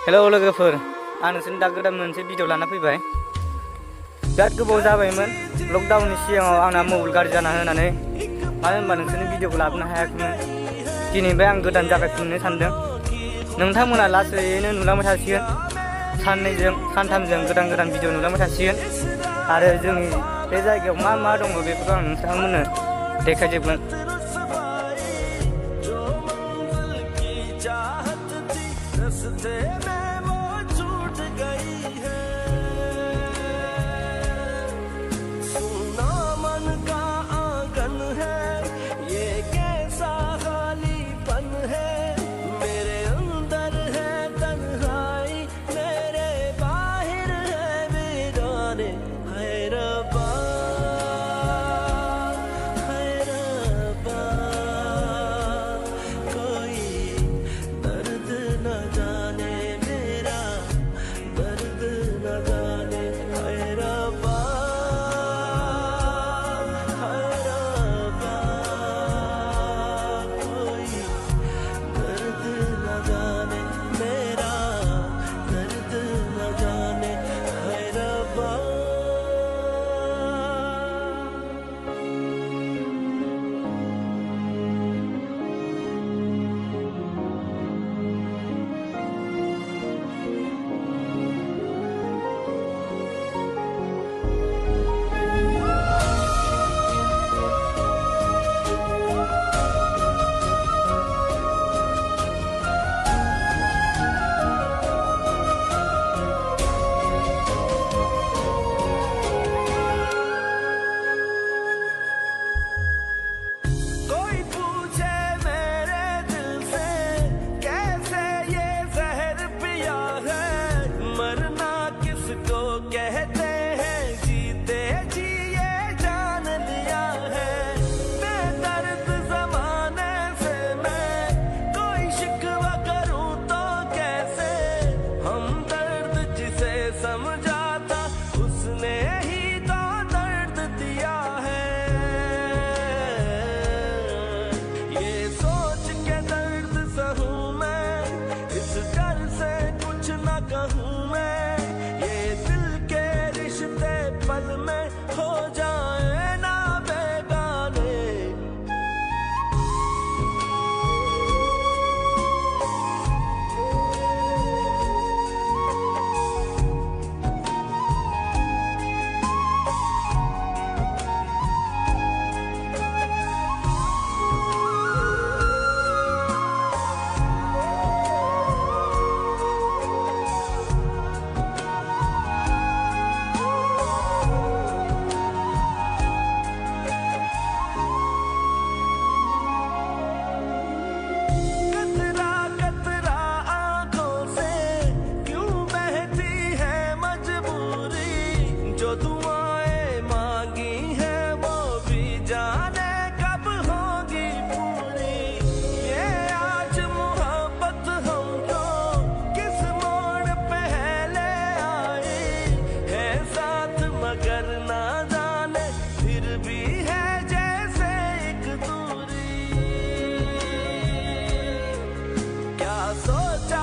Hello लोगोफोर, आं नोंसोरनि दा गोदान मोनसे भिडिअ लाना फैबाय। बिराद गोबाव जाबायमोन लकडाउननि सिगाङाव आंना मबाइल गाज्रि जाना होनानै, मानो होनबा नोंसोरनि भिडिअखौ लाबोनो हायाखैमोन। दिनैनिफ्राय आं गोदान जागायफिननो सानदों। नोंथांमोना लासैनो नुलांबाय थासिगोन। साननैजों सानथामजों गोदान गोदान भिडिअ नुलांबाय थासिगोन। आरो जोंनि बे जायगायाव मा मा दङ बेफोरखौ आं नोंथांमोननो देखायजोबगोन। सोचा